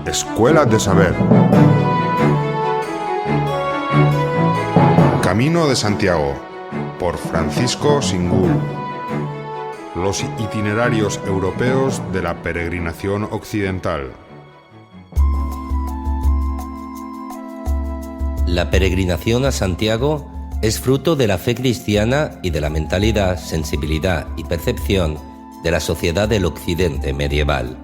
Escuela de Saber. Camino de Santiago, por Francisco Singul. Los itinerarios europeos de la peregrinación occidental. La peregrinación a Santiago es fruto de la fe cristiana y de la mentalidad, sensibilidad y percepción de la sociedad del Occidente medieval.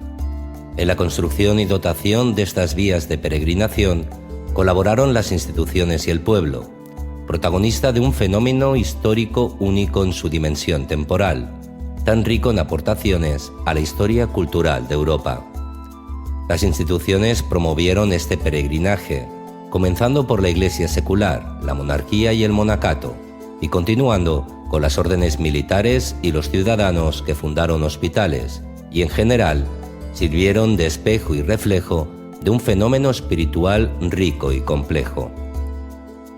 En la construcción y dotación de estas vías de peregrinación colaboraron las instituciones y el pueblo, protagonista de un fenómeno histórico único en su dimensión temporal, tan rico en aportaciones a la historia cultural de Europa. Las instituciones promovieron este peregrinaje, comenzando por la Iglesia secular, la monarquía y el monacato, y continuando con las órdenes militares y los ciudadanos que fundaron hospitales, y en general sirvieron de espejo y reflejo de un fenómeno espiritual rico y complejo.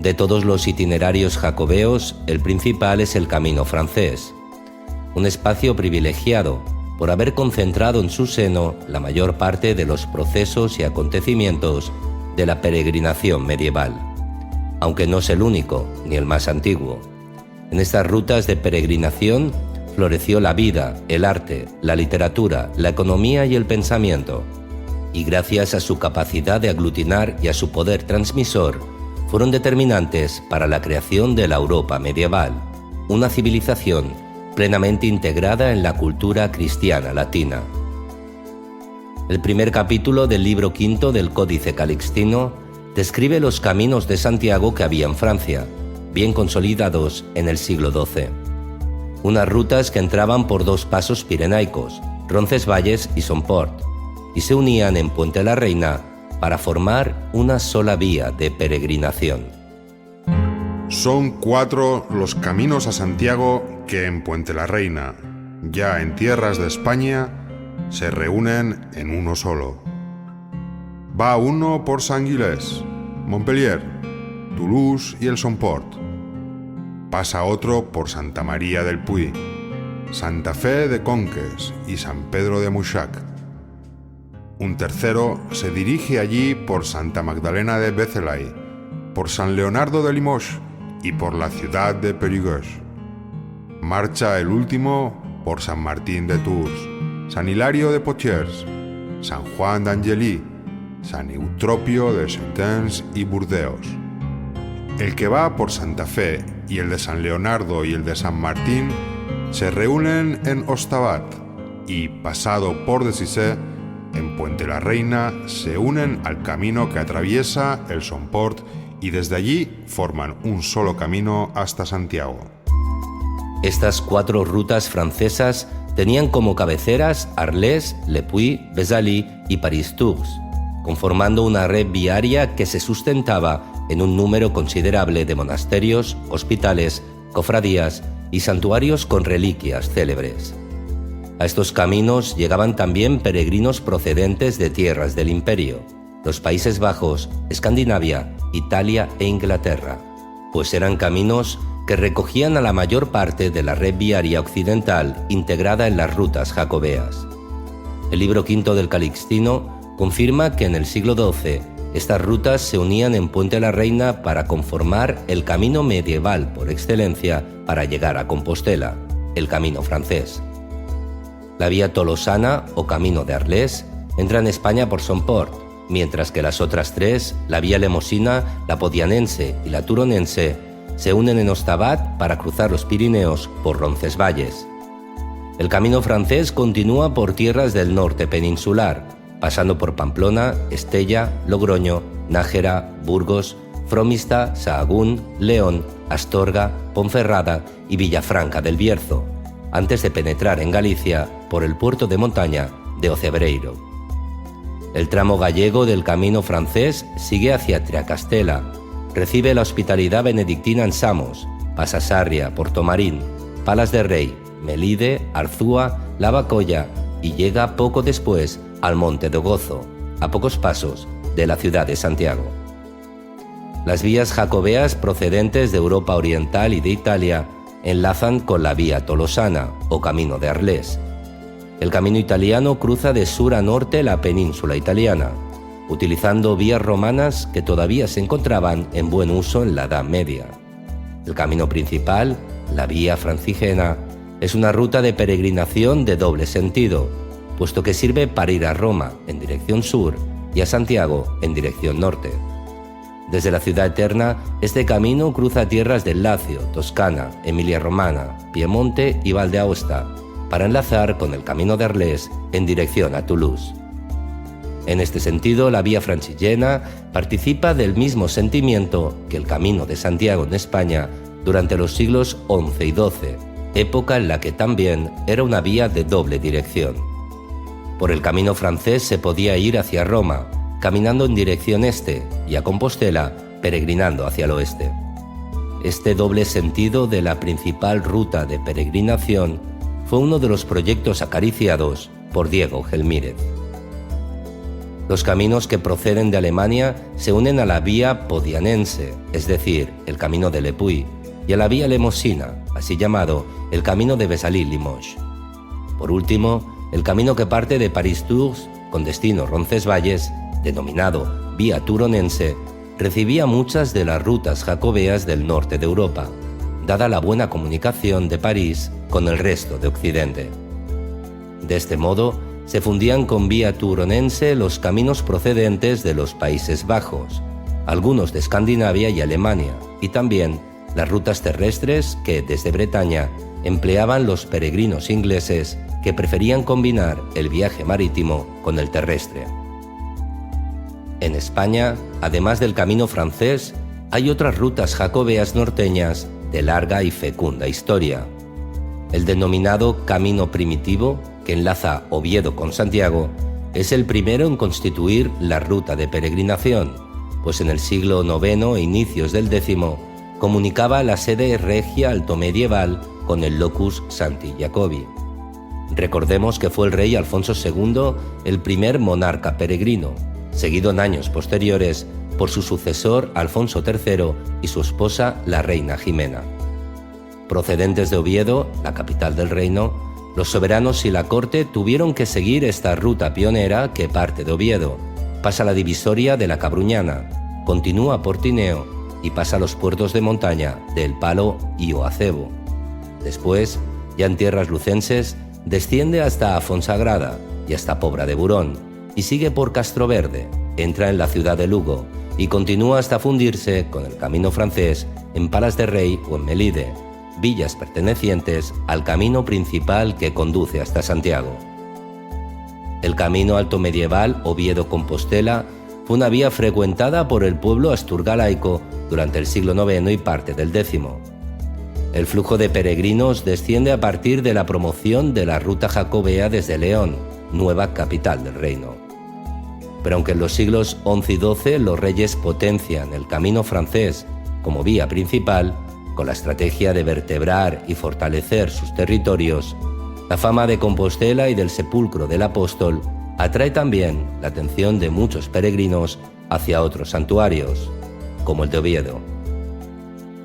De todos los itinerarios jacobeos, el principal es el Camino francés, un espacio privilegiado por haber concentrado en su seno la mayor parte de los procesos y acontecimientos de la peregrinación medieval, aunque no es el único ni el más antiguo. En estas rutas de peregrinación floreció la vida, el arte, la literatura, la economía y el pensamiento, y gracias a su capacidad de aglutinar y a su poder transmisor, fueron determinantes para la creación de la Europa medieval, una civilización plenamente integrada en la cultura cristiana latina. El primer capítulo del libro quinto del Códice Calixtino describe los caminos de Santiago que había en Francia, bien consolidados en el siglo XII. Unas rutas que entraban por dos pasos pirenaicos, Roncesvalles y Somport, y se unían en Puente la Reina para formar una sola vía de peregrinación. Son 4 los caminos a Santiago que en Puente la Reina, ya en tierras de España, se reúnen en uno solo. Va uno por Saint-Gilles, Montpellier, Toulouse y el Somport. Pasa otro por Santa María del Puy, Santa Fe de Conques y San Pedro de Mouchac. Un tercero se dirige allí por Santa Magdalena de Vézelay, por San Leonardo de Limoges y por la ciudad de Périgueux. Marcha el último por San Martín de Tours, San Hilario de Poitiers, San Juan d'Angely, San Eutropio de Sentens y Burdeos. El que va por Santa Fe y el de San Leonardo y el de San Martín se reúnen en Ostabat y, pasado por Decisé, en Puente la Reina se unen al camino que atraviesa el Somport y desde allí forman un solo camino hasta Santiago. Estas 4 rutas francesas tenían como cabeceras Arles, Le Puy, Vézelay y París-Tours, conformando una red viaria que se sustentaba en un número considerable de monasterios, hospitales, cofradías y santuarios con reliquias célebres. A estos caminos llegaban también peregrinos procedentes de tierras del Imperio, los Países Bajos, Escandinavia, Italia e Inglaterra, pues eran caminos que recogían a la mayor parte de la red viaria occidental integrada en las rutas jacobeas. El libro quinto del Calixtino confirma que en el siglo XII estas rutas se unían en Puente la Reina para conformar el camino medieval por excelencia para llegar a Compostela, el camino francés. La vía tolosana o camino de Arles entra en España por Somport, mientras que las otras 3, la vía lemosina, la podianense y la turonense, se unen en Ostabat para cruzar los Pirineos por Roncesvalles. El camino francés continúa por tierras del norte peninsular, pasando por Pamplona, Estella, Logroño, Nájera, Burgos, Fromista, Sahagún, León, Astorga, Ponferrada y Villafranca del Bierzo, antes de penetrar en Galicia por el puerto de montaña de Ocebreiro. El tramo gallego del camino francés sigue hacia Triacastela, recibe la hospitalidad benedictina en Samos, pasa Sarria, Portomarín, Palas de Rey, Melide, Arzúa, Lavacolla y llega poco después al Monte de Gozo, a pocos pasos de la ciudad de Santiago. Las vías jacobeas procedentes de Europa Oriental y de Italia enlazan con la vía tolosana o camino de Arles. El camino italiano cruza de sur a norte la península italiana, utilizando vías romanas que todavía se encontraban en buen uso en la Edad Media. El camino principal, la Vía Francigena, es una ruta de peregrinación de doble sentido, puesto que sirve para ir a Roma en dirección sur y a Santiago en dirección norte. Desde la Ciudad Eterna, este camino cruza tierras del Lacio, Toscana, Emilia-Romana, Piemonte y Val d'Aosta, para enlazar con el camino de Arles en dirección a Toulouse. En este sentido, la Vía Francigena participa del mismo sentimiento que el Camino de Santiago en España durante los siglos XI y XII, época en la que también era una vía de doble dirección. Por el camino francés se podía ir hacia Roma, caminando en dirección este, y a Compostela, peregrinando hacia el oeste. Este doble sentido de la principal ruta de peregrinación fue uno de los proyectos acariciados por Diego Gelmírez. Los caminos que proceden de Alemania se unen a la vía podianense, es decir, el camino de Le Puy, y a la vía lemosina, así llamado el camino de Besalí-Limoges. Por último, el camino que parte de París-Tours, con destino Roncesvalles, denominado vía turonense, recibía muchas de las rutas jacobeas del norte de Europa, dada la buena comunicación de París con el resto de Occidente. De este modo, se fundían con vía turonense los caminos procedentes de los Países Bajos, algunos de Escandinavia y Alemania, y también las rutas terrestres que, desde Bretaña, empleaban los peregrinos ingleses que preferían combinar el viaje marítimo con el terrestre. En España, además del camino francés, hay otras rutas jacobeas norteñas de larga y fecunda historia. El denominado Camino Primitivo, que enlaza Oviedo con Santiago, es el primero en constituir la ruta de peregrinación, pues en el siglo IX e inicios del X comunicaba la sede regia altomedieval con el Locus Sancti Jacobi. Recordemos que fue el rey Alfonso II el primer monarca peregrino, seguido en años posteriores por su sucesor Alfonso III y su esposa la reina Jimena. Procedentes de Oviedo, la capital del reino, los soberanos y la corte tuvieron que seguir esta ruta pionera que parte de Oviedo, pasa la divisoria de la Cabruñana, continúa por Tineo y pasa a los puertos de montaña de El Palo y Oacebo. Después, ya en tierras lucenses, desciende hasta Fonsagrada y hasta Pobra de Burón, y sigue por Castroverde, entra en la ciudad de Lugo y continúa hasta fundirse con el camino francés en Palas de Rey o en Melide, villas pertenecientes al camino principal que conduce hasta Santiago. El camino altomedieval Oviedo-Compostela fue una vía frecuentada por el pueblo asturgalaico durante el siglo IX y parte del X. El flujo de peregrinos desciende a partir de la promoción de la ruta jacobea desde León, nueva capital del reino. Pero aunque en los siglos XI y XII los reyes potencian el camino francés como vía principal, con la estrategia de vertebrar y fortalecer sus territorios, la fama de Compostela y del sepulcro del apóstol atrae también la atención de muchos peregrinos hacia otros santuarios, como el de Oviedo.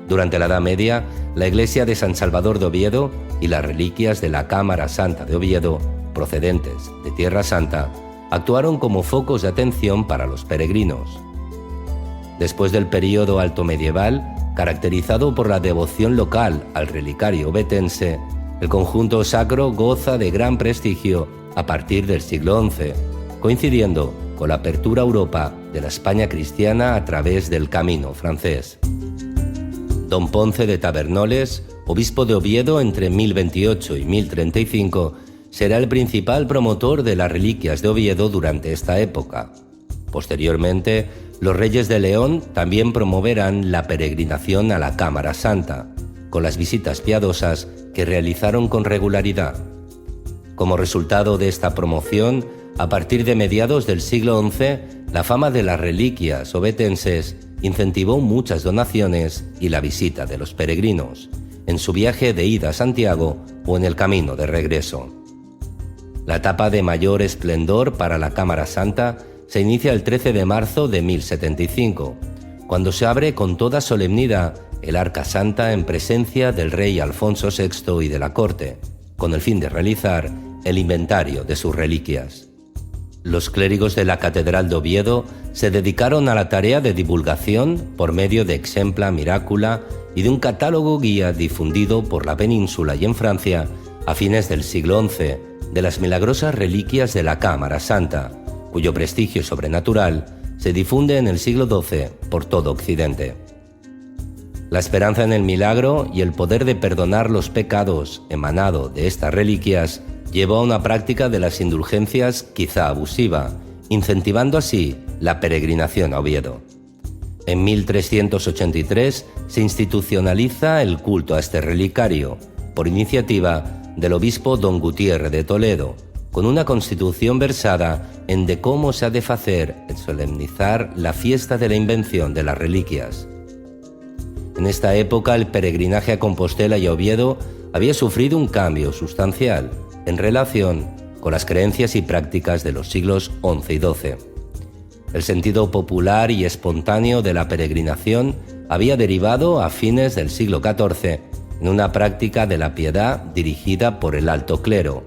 Durante la Edad Media, la iglesia de San Salvador de Oviedo y las reliquias de la Cámara Santa de Oviedo, procedentes de Tierra Santa, actuaron como focos de atención para los peregrinos. Después del período altomedieval, caracterizado por la devoción local al relicario ovetense, el conjunto sacro goza de gran prestigio a partir del siglo XI, coincidiendo con la apertura a Europa de la España cristiana a través del camino francés. Don Ponce de Tabernoles, obispo de Oviedo entre 1028 y 1035, será el principal promotor de las reliquias de Oviedo durante esta época. Posteriormente, los reyes de León también promoverán la peregrinación a la Cámara Santa, con las visitas piadosas que realizaron con regularidad. Como resultado de esta promoción, a partir de mediados del siglo XI, la fama de las reliquias ovetenses incentivó muchas donaciones y la visita de los peregrinos, en su viaje de ida a Santiago o en el camino de regreso. La etapa de mayor esplendor para la Cámara Santa se inicia el 13 de marzo de 1075, cuando se abre con toda solemnidad el Arca Santa en presencia del rey Alfonso VI y de la corte, con el fin de realizar el inventario de sus reliquias. los clérigos de la Catedral de Oviedo se dedicaron a la tarea de divulgación por medio de Exempla Miracula y de un catálogo guía difundido por la península y en Francia a fines del siglo XI de las milagrosas reliquias de la Cámara Santa, cuyo prestigio sobrenatural se difunde en el siglo XII por todo Occidente. La esperanza en el milagro y el poder de perdonar los pecados emanado de estas reliquias llevó a una práctica de las indulgencias quizá abusiva, incentivando así la peregrinación a Oviedo. En 1383 se institucionaliza el culto a este relicario, por iniciativa del obispo don Gutiérrez de Toledo, con una constitución versada en de cómo se ha de hacer en solemnizar la fiesta de la invención de las reliquias. En esta época el peregrinaje a Compostela y a Oviedo había sufrido un cambio sustancial en relación con las creencias y prácticas de los siglos XI y XII. El sentido popular y espontáneo de la peregrinación había derivado a fines del siglo XIV en una práctica de la piedad dirigida por el alto clero,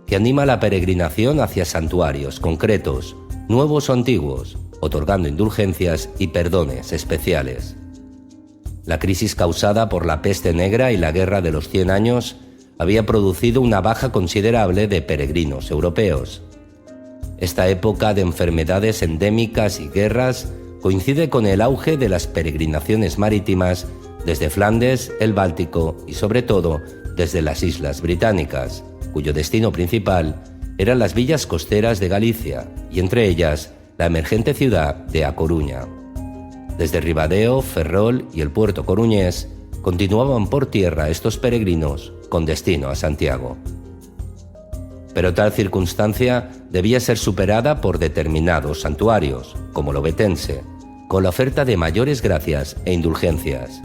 que anima la peregrinación hacia santuarios concretos, nuevos o antiguos, otorgando indulgencias y perdones especiales. La crisis causada por la peste negra y la Guerra de los 100 años había producido una baja considerable de peregrinos europeos. Esta época de enfermedades endémicas y guerras coincide con el auge de las peregrinaciones marítimas desde Flandes, el Báltico y sobre todo desde las Islas Británicas, cuyo destino principal eran las villas costeras de Galicia y entre ellas la emergente ciudad de A Coruña. Desde Ribadeo, Ferrol y el puerto coruñés continuaban por tierra estos peregrinos con destino a Santiago. Pero tal circunstancia debía ser superada por determinados santuarios, como el ovetense, con la oferta de mayores gracias e indulgencias.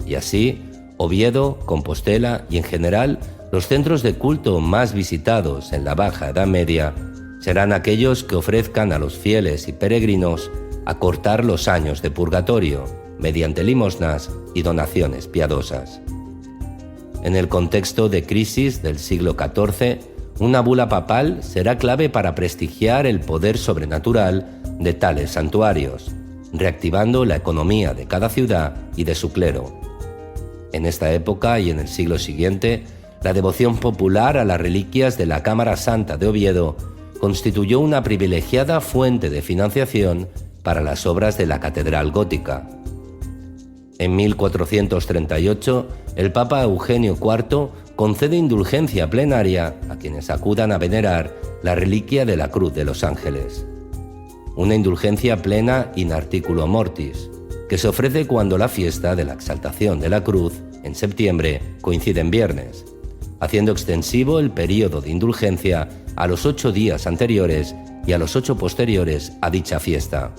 Y así, Oviedo, Compostela y en general los centros de culto más visitados en la Baja Edad Media serán aquellos que ofrezcan a los fieles y peregrinos acortar los años de purgatorio mediante limosnas y donaciones piadosas. En el contexto de crisis del siglo XIV, una bula papal será clave para prestigiar el poder sobrenatural de tales santuarios, reactivando la economía de cada ciudad y de su clero. En esta época y en el siglo siguiente, la devoción popular a las reliquias de la Cámara Santa de Oviedo constituyó una privilegiada fuente de financiación para las obras de la catedral gótica. En 1438, el Papa Eugenio IV concede indulgencia plenaria a quienes acudan a venerar la reliquia de la Cruz de los Ángeles. Una indulgencia plena in articulo mortis, que se ofrece cuando la fiesta de la exaltación de la cruz, en septiembre, coincide en viernes, haciendo extensivo el período de indulgencia a los 8 días anteriores y a los 8 posteriores a dicha fiesta.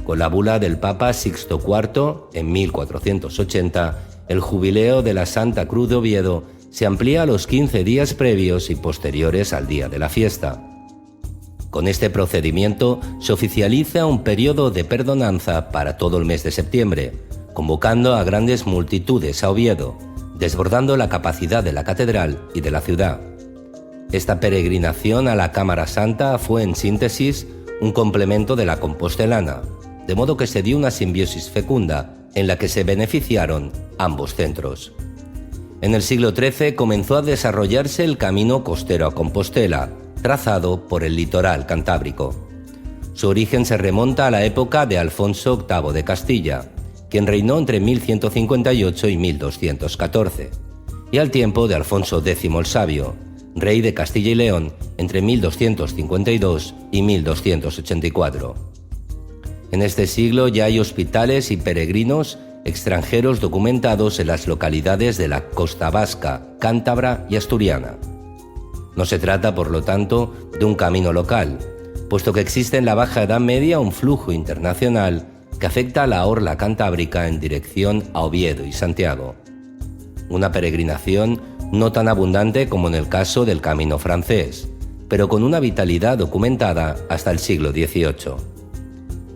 Con la bula del Papa Sixto IV, en 1480, el jubileo de la Santa Cruz de Oviedo se amplía a los 15 días previos y posteriores al día de la fiesta. Con este procedimiento se oficializa un periodo de perdonanza para todo el mes de septiembre, convocando a grandes multitudes a Oviedo, desbordando la capacidad de la catedral y de la ciudad. Esta peregrinación a la Cámara Santa fue, en síntesis, un complemento de la compostelana, de modo que se dio una simbiosis fecunda en la que se beneficiaron ambos centros. En el siglo XIII comenzó a desarrollarse el camino costero a Compostela, trazado por el litoral cantábrico. Su origen se remonta a la época de Alfonso VIII de Castilla, quien reinó entre 1158 y 1214, y al tiempo de Alfonso X el Sabio, rey de Castilla y León entre 1252 y 1284. En este siglo ya hay hospitales y peregrinos extranjeros documentados en las localidades de la costa vasca, cántabra y asturiana. No se trata, por lo tanto, de un camino local, puesto que existe en la Baja Edad Media un flujo internacional que afecta a la orla cantábrica en dirección a Oviedo y Santiago. Una peregrinación no tan abundante como en el caso del camino francés, pero con una vitalidad documentada hasta el siglo XVIII.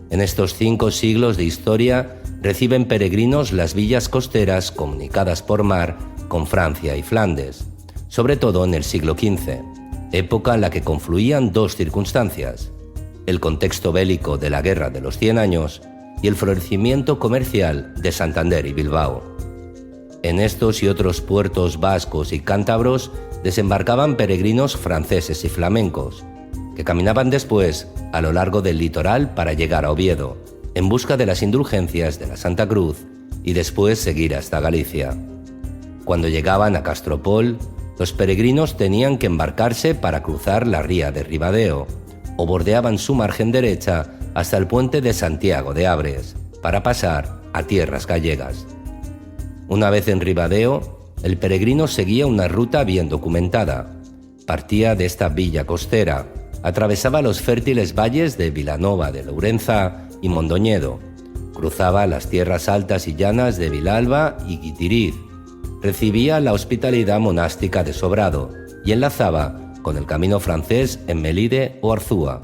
En estos 5 siglos de historia reciben peregrinos las villas costeras comunicadas por mar con Francia y Flandes, sobre todo en el siglo XV, época en la que confluían dos circunstancias: el contexto bélico de la Guerra de los 100 años y el florecimiento comercial de Santander y Bilbao. En estos y otros puertos vascos y cántabros desembarcaban peregrinos franceses y flamencos, que caminaban después a lo largo del litoral para llegar a Oviedo, en busca de las indulgencias de la Santa Cruz y después seguir hasta Galicia. Cuando llegaban a Castropol, los peregrinos tenían que embarcarse para cruzar la ría de Ribadeo, o bordeaban su margen derecha hasta el puente de Santiago de Abres, para pasar a tierras gallegas. Una vez en Ribadeo, el peregrino seguía una ruta bien documentada. Partía de esta villa costera, atravesaba los fértiles valles de Vilanova de Lourençà y Mondoñedo, cruzaba las tierras altas y llanas de Vilalba y Guitiriz, recibía la hospitalidad monástica de Sobrado y enlazaba con el camino francés en Melide o Arzúa.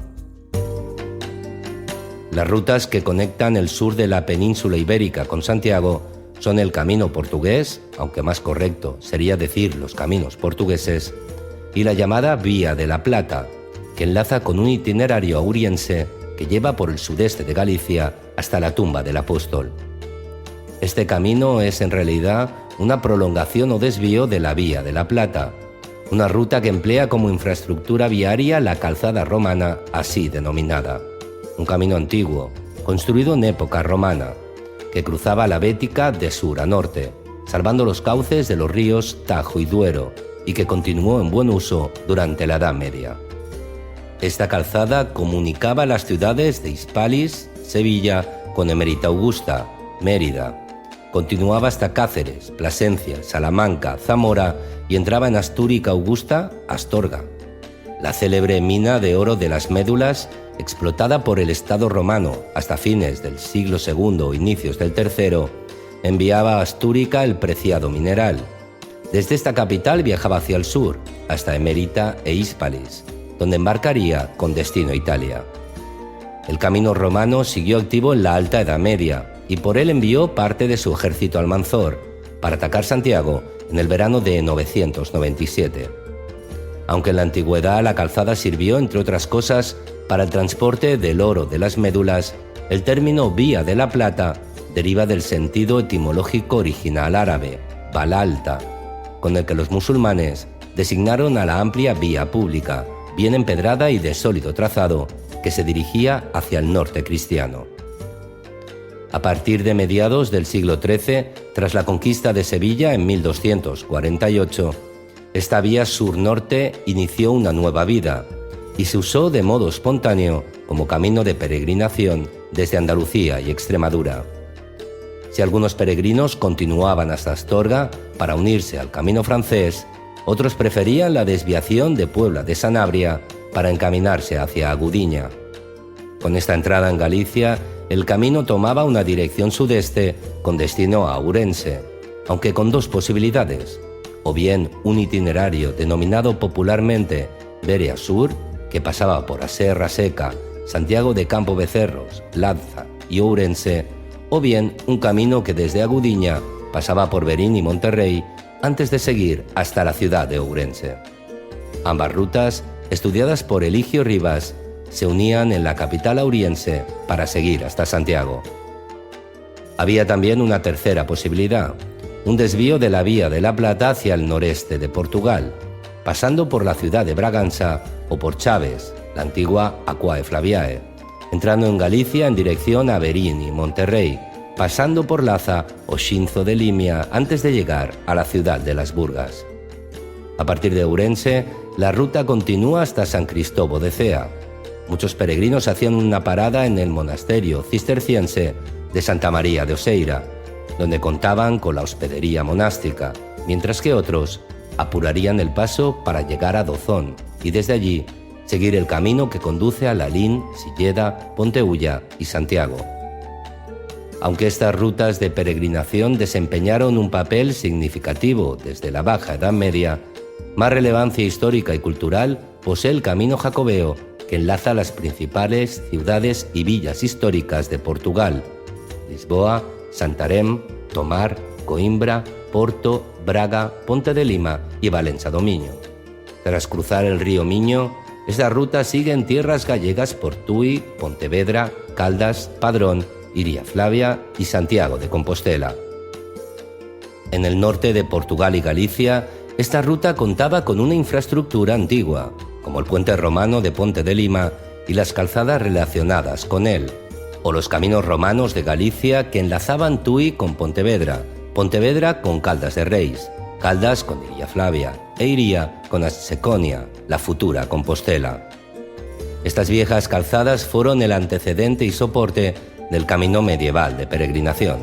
Las rutas que conectan el sur de la península ibérica con Santiago son el camino portugués, aunque más correcto sería decir los caminos portugueses, y la llamada Vía de la Plata, que enlaza con un itinerario auriense que lleva por el sudeste de Galicia hasta la tumba del apóstol. Este camino es en realidad una prolongación o desvío de la Vía de la Plata, una ruta que emplea como infraestructura viaria la calzada romana así denominada, un camino antiguo, construido en época romana, que cruzaba la Bética de sur a norte, salvando los cauces de los ríos Tajo y Duero, y que continuó en buen uso durante la Edad Media. Esta calzada comunicaba las ciudades de Hispalis, Sevilla, con Emérita Augusta, Mérida. Continuaba hasta Cáceres, Plasencia, Salamanca, Zamora y entraba en Astúrica Augusta, Astorga. La célebre mina de oro de las Médulas, explotada por el Estado romano hasta fines del siglo II o inicios del III, enviaba a Astúrica el preciado mineral. Desde esta capital viajaba hacia el sur, hasta Emérita e Hispalis, donde embarcaría con destino a Italia. El camino romano siguió activo en la Alta Edad Media, y por él envió parte de su ejército al Almanzor para atacar Santiago en el verano de 997. Aunque en la antigüedad la calzada sirvió, entre otras cosas, para el transporte del oro de las médulas, el término Vía de la Plata deriva del sentido etimológico original árabe, bala alta, con el que los musulmanes designaron a la amplia vía pública, bien empedrada y de sólido trazado, que se dirigía hacia el norte cristiano. A partir de mediados del siglo XIII, tras la conquista de Sevilla en 1248, esta vía sur-norte inició una nueva vida y se usó de modo espontáneo como camino de peregrinación desde Andalucía y Extremadura. Si algunos peregrinos continuaban hasta Astorga para unirse al camino francés, otros preferían la desviación de Puebla de Sanabria para encaminarse hacia Agudiña. Con esta entrada en Galicia, el camino tomaba una dirección sudeste con destino a Ourense, aunque con dos posibilidades: o bien un itinerario denominado popularmente Verea Sur, que pasaba por Aserra Seca, Santiago de Campo Becerros, Lanza y Ourense, o bien un camino que desde Agudiña pasaba por Berín y Monterrey antes de seguir hasta la ciudad de Ourense. Ambas rutas, estudiadas por Eligio Rivas, se unían en la capital auriense para seguir hasta Santiago. Había también una tercera posibilidad, un desvío de la Vía de la Plata hacia el noreste de Portugal, pasando por la ciudad de Bragança o por Chaves, la antigua Aquae Flaviae, entrando en Galicia en dirección a Berín y Monterrey, pasando por Laza o Xinzo de Limia antes de llegar a la ciudad de Las Burgas. A partir de Ourense, la ruta continúa hasta San Cristóbal de Cea. Muchos peregrinos hacían una parada en el monasterio cisterciense de Santa María de Oseira, donde contaban con la hospedería monástica, mientras que otros apurarían el paso para llegar a Dozón y desde allí seguir el camino que conduce a Lalín, Silleda, Ponteulla y Santiago. Aunque estas rutas de peregrinación desempeñaron un papel significativo desde la Baja Edad Media, más relevancia histórica y cultural posee el camino jacobeo, que enlaza las principales ciudades y villas históricas de Portugal: Lisboa, Santarém, Tomar, Coimbra, Porto, Braga, Ponte de Lima y Valencia do Miño. Tras cruzar el río Miño, esta ruta sigue en tierras gallegas por Tui, Pontevedra, Caldas, Padrón, Iria Flavia y Santiago de Compostela. En el norte de Portugal y Galicia, esta ruta contaba con una infraestructura antigua, como el puente romano de Ponte de Lima y las calzadas relacionadas con él, o los caminos romanos de Galicia que enlazaban Tui con Pontevedra, Pontevedra con Caldas de Reis, Caldas con Iria Flavia e Iria con Asseconia, la futura Compostela. Estas viejas calzadas fueron el antecedente y soporte del camino medieval de peregrinación.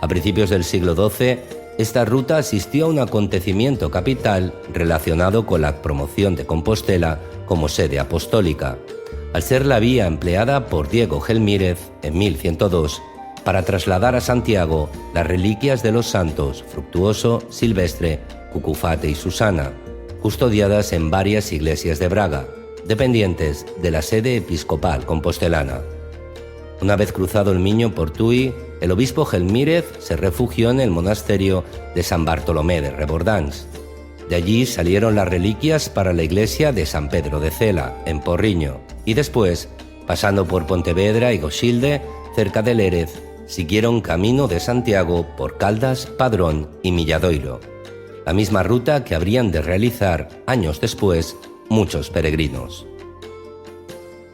A principios del siglo XII, esta ruta asistió a un acontecimiento capital relacionado con la promoción de Compostela como sede apostólica, al ser la vía empleada por Diego Gelmírez en 1102 para trasladar a Santiago las reliquias de los santos Fructuoso, Silvestre, Cucufate y Susana, custodiadas en varias iglesias de Braga, dependientes de la sede episcopal compostelana. Una vez cruzado el Miño por Tui, el obispo Gelmírez se refugió en el monasterio de San Bartolomé de Rebordans. De allí salieron las reliquias para la iglesia de San Pedro de Cela, en Porriño, y después, pasando por Pontevedra y Goxilde, cerca de Lérez, siguieron camino de Santiago por Caldas, Padrón y Milladoiro, la misma ruta que habrían de realizar, años después, muchos peregrinos.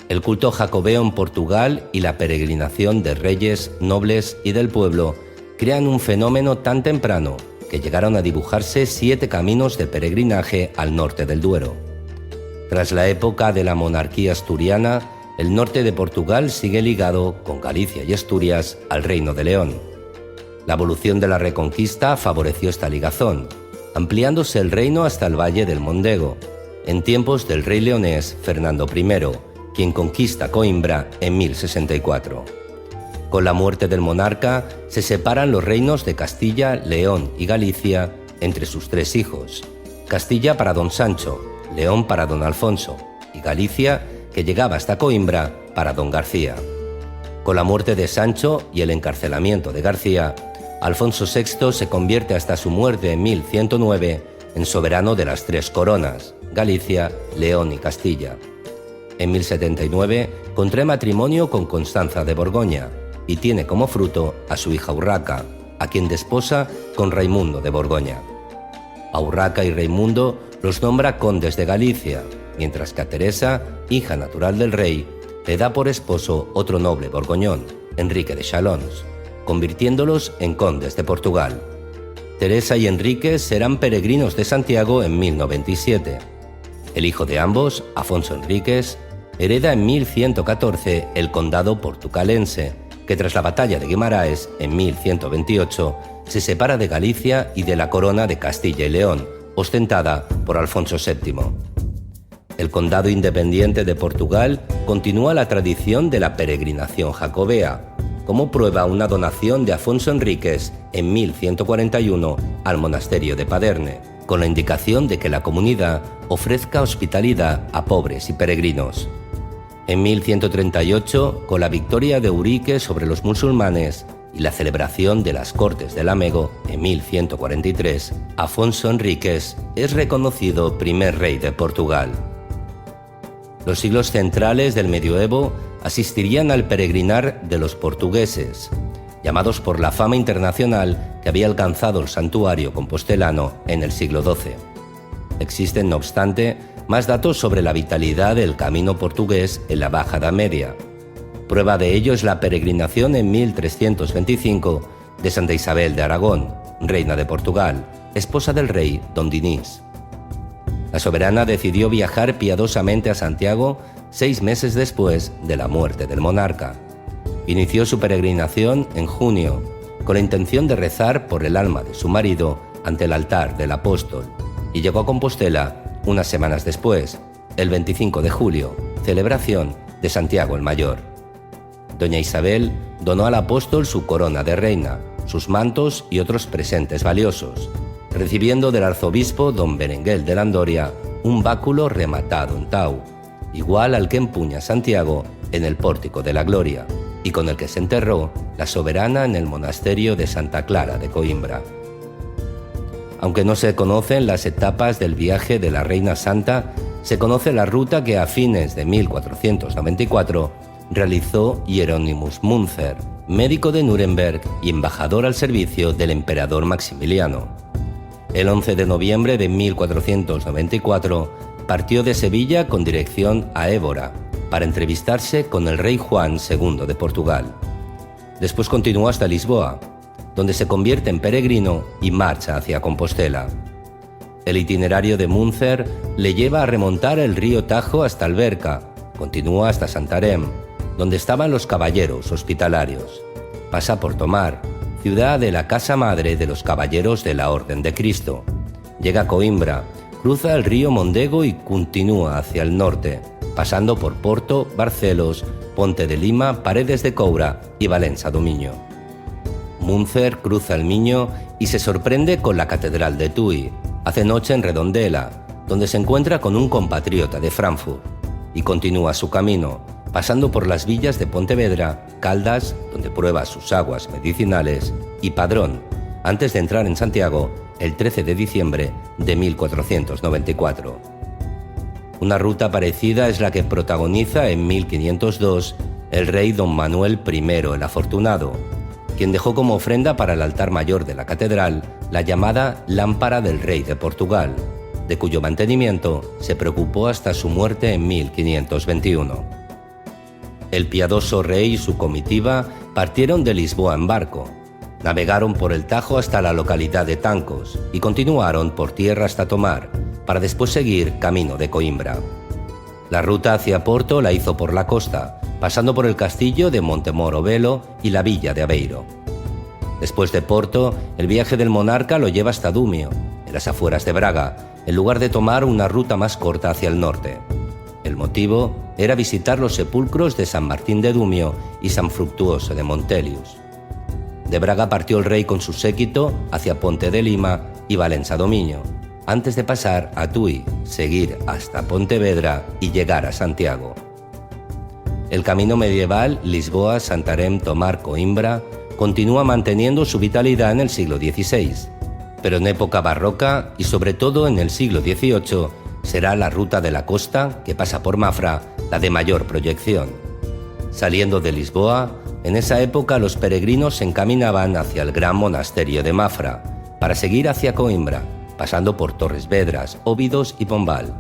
El culto jacobeo en Portugal y la peregrinación de reyes, nobles y del pueblo crean un fenómeno tan temprano que llegaron a dibujarse 7 caminos de peregrinaje al norte del Duero. Tras la época de la monarquía asturiana, el norte de Portugal sigue ligado, con Galicia y Asturias, al Reino de León. La evolución de la Reconquista favoreció esta ligazón, ampliándose el reino hasta el valle del Mondego, en tiempos del rey leonés Fernando I, quien conquista Coimbra en 1064. Con la muerte del monarca, se separan los reinos de Castilla, León y Galicia entre sus 3 hijos: Castilla para don Sancho, León para don Alfonso y Galicia, que llegaba hasta Coimbra, para don García. Con la muerte de Sancho y el encarcelamiento de García, Alfonso VI se convierte hasta su muerte en 1109 en soberano de las 3 coronas, Galicia, León y Castilla. En 1079 contrae matrimonio con Constanza de Borgoña y tiene como fruto a su hija Urraca, a quien desposa con Raimundo de Borgoña. A Urraca y Raimundo los nombra condes de Galicia, mientras que a Teresa, hija natural del rey, le da por esposo otro noble borgoñón, Enrique de Chalons, convirtiéndolos en condes de Portugal. Teresa y Enrique serán peregrinos de Santiago en 1097. El hijo de ambos, Afonso Enríquez, hereda en 1114 el condado portucalense, que tras la batalla de Guimaraes en 1128 se separa de Galicia y de la corona de Castilla y León, ostentada por Alfonso VII. El condado independiente de Portugal continúa la tradición de la peregrinación jacobea, como prueba una donación de Afonso Enríquez en 1141 al monasterio de Paderne, con la indicación de que la comunidad ofrezca hospitalidad a pobres y peregrinos. En 1138, con la victoria de Eurique sobre los musulmanes y la celebración de las Cortes de Lamego en 1143, Afonso Enríquez es reconocido primer rey de Portugal. Los siglos centrales del medioevo asistirían al peregrinar de los portugueses, llamados por la fama internacional que había alcanzado el santuario compostelano en el siglo XII. Existen, no obstante, más datos sobre la vitalidad del camino portugués en la Baja Edad Media. Prueba de ello es la peregrinación en 1325 de Santa Isabel de Aragón, reina de Portugal, esposa del rey Don Dinís. La soberana decidió viajar piadosamente a Santiago 6 meses después de la muerte del monarca. Inició su peregrinación en junio, con la intención de rezar por el alma de su marido ante el altar del apóstol, y llegó a Compostela unas semanas después, el 25 de julio, celebración de Santiago el Mayor. Doña Isabel donó al apóstol su corona de reina, sus mantos y otros presentes valiosos, recibiendo del arzobispo don Berenguel de Landoria un báculo rematado en tau, igual al que empuña Santiago en el Pórtico de la Gloria, y con el que se enterró la soberana en el monasterio de Santa Clara de Coimbra. Aunque no se conocen las etapas del viaje de la Reina Santa, se conoce la ruta que a fines de 1494 realizó Hieronymus Münzer, médico de Nuremberg y embajador al servicio del emperador Maximiliano. El 11 de noviembre de 1494 partió de Sevilla con dirección a Évora para entrevistarse con el rey Juan II de Portugal. Después continuó hasta Lisboa, donde se convierte en peregrino y marcha hacia Compostela. El itinerario de Münzer le lleva a remontar el río Tajo hasta Alberca, continúa hasta Santarém, donde estaban los caballeros hospitalarios. Pasa por Tomar, ciudad de la casa madre de los caballeros de la Orden de Cristo. Llega a Coimbra, cruza el río Mondego y continúa hacia el norte, pasando por Porto, Barcelos, Ponte de Lima, Paredes de Coura y Valença do Minho. Münzer cruza el Miño y se sorprende con la Catedral de Tui. Hace noche en Redondela, donde se encuentra con un compatriota de Frankfurt, y continúa su camino, pasando por las villas de Pontevedra, Caldas, donde prueba sus aguas medicinales, y Padrón, antes de entrar en Santiago el 13 de diciembre de 1494. Una ruta parecida es la que protagoniza en 1502 el rey don Manuel I el Afortunado, quien dejó como ofrenda para el altar mayor de la catedral la llamada Lámpara del Rey de Portugal, de cuyo mantenimiento se preocupó hasta su muerte en 1521. El piadoso rey y su comitiva partieron de Lisboa en barco, navegaron por el Tajo hasta la localidad de Tancos y continuaron por tierra hasta Tomar, para después seguir camino de Coimbra. La ruta hacia Porto la hizo por la costa, pasando por el castillo de Montemoro Velo y la villa de Aveiro. Después de Porto, el viaje del monarca lo lleva hasta Dumio, en las afueras de Braga, en lugar de tomar una ruta más corta hacia el norte. El motivo era visitar los sepulcros de San Martín de Dumio y San Fructuoso de Montelius. De Braga partió el rey con su séquito hacia Ponte de Lima y Valença do Minho, antes de pasar a Tui, seguir hasta Pontevedra y llegar a Santiago. El camino medieval Lisboa-Santarém-Tomar-Coimbra continúa manteniendo su vitalidad en el siglo XVI, pero en época barroca y sobre todo en el siglo XVIII será la ruta de la costa, que pasa por Mafra, la de mayor proyección. Saliendo de Lisboa, en esa época los peregrinos se encaminaban hacia el gran monasterio de Mafra, para seguir hacia Coimbra, pasando por Torres Vedras, Óbidos y Pombal.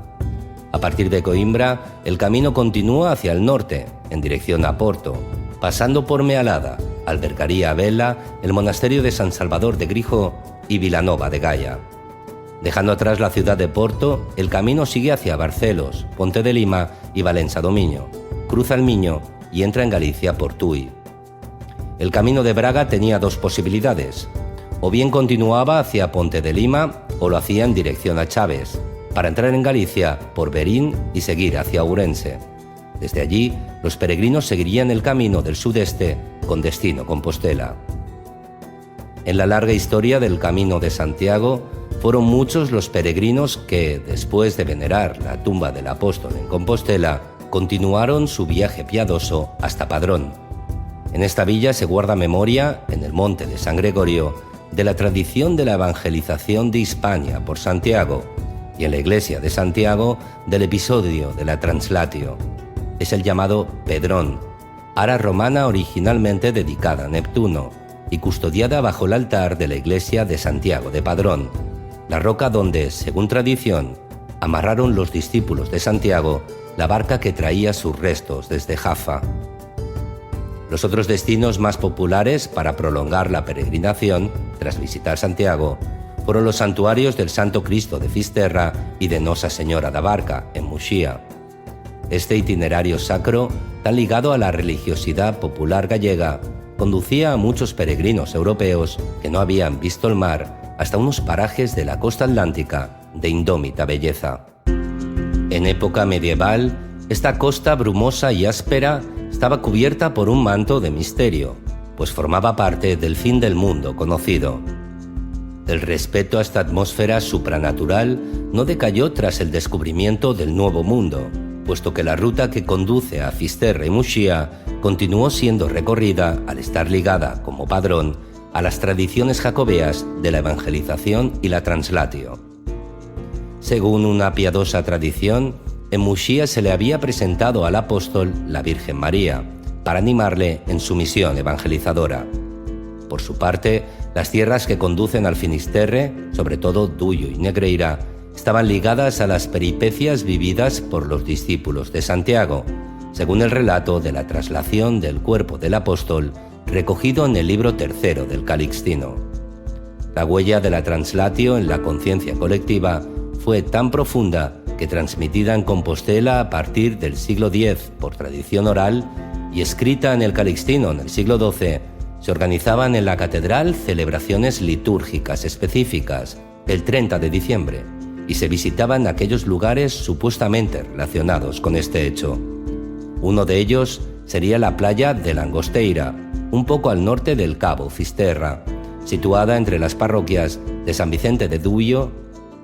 A partir de Coimbra, el camino continúa hacia el norte, en dirección a Porto, pasando por Mealada, Albergaría Vela, el monasterio de San Salvador de Grixó y Vilanova de Gaia. Dejando atrás la ciudad de Porto, el camino sigue hacia Barcelos, Ponte de Lima y Valença do Minho, cruza el Miño y entra en Galicia por Tui. El camino de Braga tenía dos posibilidades: o bien continuaba hacia Ponte de Lima o lo hacía en dirección a Chaves, para entrar en Galicia por Verín y seguir hacia Ourense. Desde allí, los peregrinos seguirían el camino del sudeste con destino Compostela. En la larga historia del Camino de Santiago, fueron muchos los peregrinos que, después de venerar la tumba del apóstol en Compostela, continuaron su viaje piadoso hasta Padrón. En esta villa se guarda memoria, en el monte de San Gregorio, de la tradición de la evangelización de Hispania por Santiago, y en la iglesia de Santiago del episodio de la Translatio. Es el llamado Pedrón, ara romana originalmente dedicada a Neptuno y custodiada bajo el altar de la iglesia de Santiago de Padrón, la roca donde, según tradición, amarraron los discípulos de Santiago la barca que traía sus restos desde Jaffa. Los otros destinos más populares para prolongar la peregrinación, tras visitar Santiago, fueron los santuarios del Santo Cristo de Fisterra y de Nosa Señora da Barca, en Muxía. Este itinerario sacro, tan ligado a la religiosidad popular gallega, conducía a muchos peregrinos europeos que no habían visto el mar hasta unos parajes de la costa atlántica de indómita belleza. En época medieval, esta costa brumosa y áspera estaba cubierta por un manto de misterio, pues formaba parte del fin del mundo conocido. El respeto a esta atmósfera supranatural no decayó tras el descubrimiento del Nuevo Mundo, puesto que la ruta que conduce a Fisterra y Muxía continuó siendo recorrida, al estar ligada, como Padrón, a las tradiciones jacobeas de la evangelización y la translatio. Según una piadosa tradición, en Muxía se le había presentado al apóstol la Virgen María, para animarle en su misión evangelizadora. Por su parte, las tierras que conducen al Finisterre, sobre todo Duyo y Negreira, estaban ligadas a las peripecias vividas por los discípulos de Santiago, según el relato de la traslación del cuerpo del apóstol recogido en el libro tercero del Calixtino. La huella de la translatio en la conciencia colectiva fue tan profunda que, transmitida en Compostela a partir del siglo X por tradición oral y escrita en el Calixtino en el siglo XII, se organizaban en la catedral celebraciones litúrgicas específicas el 30 de diciembre y se visitaban aquellos lugares supuestamente relacionados con este hecho. Uno de ellos sería la playa de Langosteira, un poco al norte del Cabo Fisterra, situada entre las parroquias de San Vicente de Duyo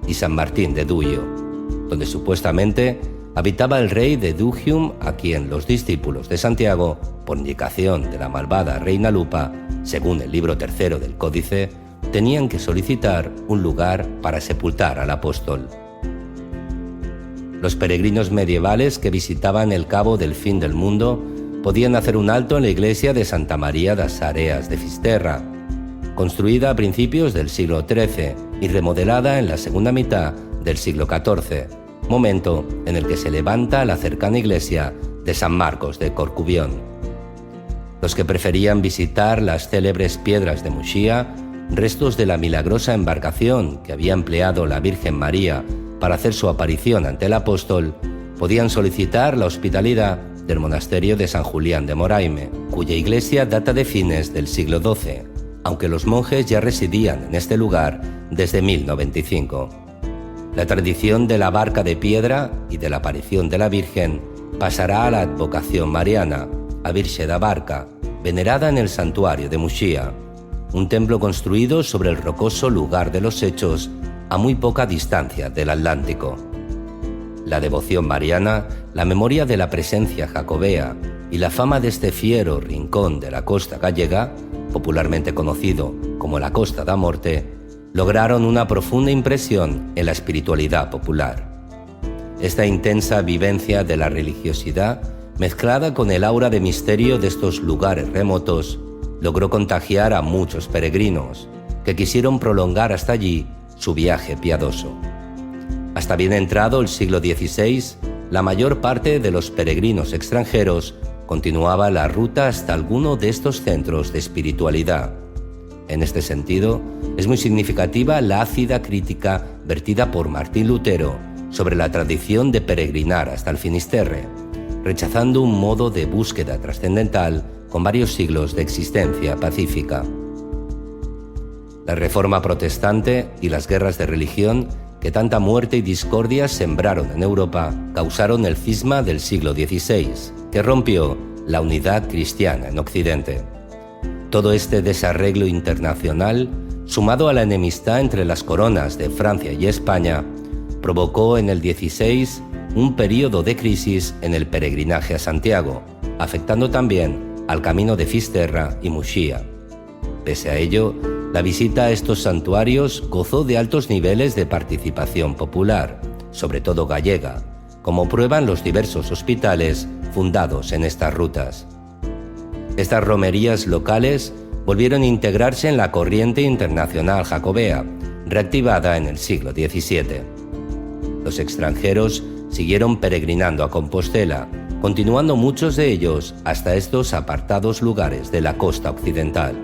y San Martín de Duyo, donde supuestamente habitaba el rey de Dugium, a quien los discípulos de Santiago, por indicación de la malvada reina Lupa, según el libro tercero del Códice, tenían que solicitar un lugar para sepultar al apóstol. Los peregrinos medievales que visitaban el Cabo del Fin del Mundo podían hacer un alto en la iglesia de Santa María das Areas de Fisterra, construida a principios del siglo XIII y remodelada en la segunda mitad del siglo XIV, momento en el que se levanta la cercana iglesia de San Marcos de Corcubión. Los que preferían visitar las célebres piedras de Muxía, restos de la milagrosa embarcación que había empleado la Virgen María para hacer su aparición ante el apóstol, podían solicitar la hospitalidad del monasterio de San Julián de Moraime, cuya iglesia data de fines del siglo XII, aunque los monjes ya residían en este lugar desde 1095. La tradición de la barca de piedra y de la aparición de la Virgen pasará a la advocación mariana, a Virxe da Barca, venerada en el santuario de Muxía, un templo construido sobre el rocoso lugar de los Hechos, a muy poca distancia del Atlántico. La devoción mariana, la memoria de la presencia jacobea y la fama de este fiero rincón de la costa gallega, popularmente conocido como la Costa da Morte, lograron una profunda impresión en la espiritualidad popular. Esta intensa vivencia de la religiosidad, mezclada con el aura de misterio de estos lugares remotos, logró contagiar a muchos peregrinos que quisieron prolongar hasta allí su viaje piadoso. Hasta bien entrado el siglo XVI, la mayor parte de los peregrinos extranjeros continuaba la ruta hasta alguno de estos centros de espiritualidad. En este sentido, es muy significativa la ácida crítica vertida por Martín Lutero sobre la tradición de peregrinar hasta el Finisterre, rechazando un modo de búsqueda trascendental con varios siglos de existencia pacífica. La Reforma protestante y las guerras de religión que tanta muerte y discordia sembraron en Europa causaron el cisma del siglo XVI, que rompió la unidad cristiana en Occidente. Todo este desarreglo internacional, sumado a la enemistad entre las coronas de Francia y España, provocó en el XVI un período de crisis en el peregrinaje a Santiago, afectando también al camino de Fisterra y Muxía. Pese a ello, la visita a estos santuarios gozó de altos niveles de participación popular, sobre todo gallega, como prueban los diversos hospitales fundados en estas rutas. Estas romerías locales volvieron a integrarse en la corriente internacional jacobea, reactivada en el siglo XVII. Los extranjeros siguieron peregrinando a Compostela, continuando muchos de ellos hasta estos apartados lugares de la costa occidental.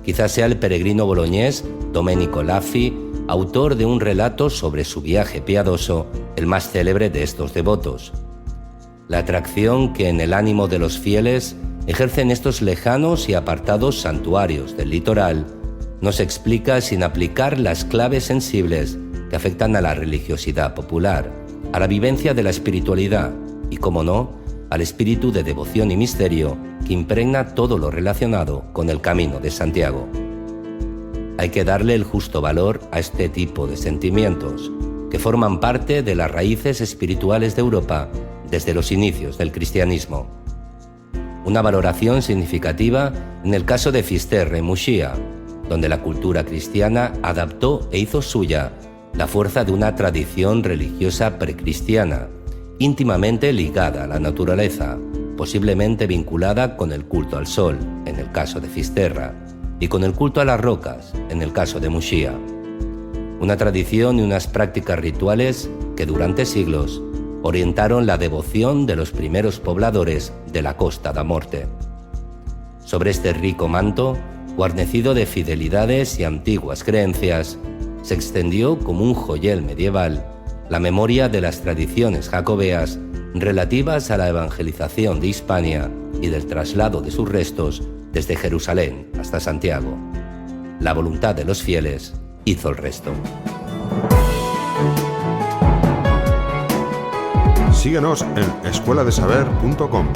Quizás sea el peregrino boloñés Domenico Laffi, autor de un relato sobre su viaje piadoso, el más célebre de estos devotos. La atracción que en el ánimo de los fieles ejercen estos lejanos y apartados santuarios del litoral no se explica sin aplicar las claves sensibles que afectan a la religiosidad popular, a la vivencia de la espiritualidad y, como no, al espíritu de devoción y misterio que impregna todo lo relacionado con el Camino de Santiago. Hay que darle el justo valor a este tipo de sentimientos, que forman parte de las raíces espirituales de Europa desde los inicios del cristianismo. una valoración significativa en el caso de Fisterra y Muxía, donde la cultura cristiana adaptó e hizo suya la fuerza de una tradición religiosa precristiana, íntimamente ligada a la naturaleza, posiblemente vinculada con el culto al sol, en el caso de Fisterra, y con el culto a las rocas, en el caso de Muxía. Una tradición y unas prácticas rituales que durante siglos orientaron la devoción de los primeros pobladores de la Costa da Morte. Sobre este rico manto, guarnecido de fidelidades y antiguas creencias, se extendió como un joyel medieval la memoria de las tradiciones jacobeas relativas a la evangelización de Hispania y del traslado de sus restos desde Jerusalén hasta Santiago. La voluntad de los fieles hizo el resto. Síguenos en escueladesaber.com.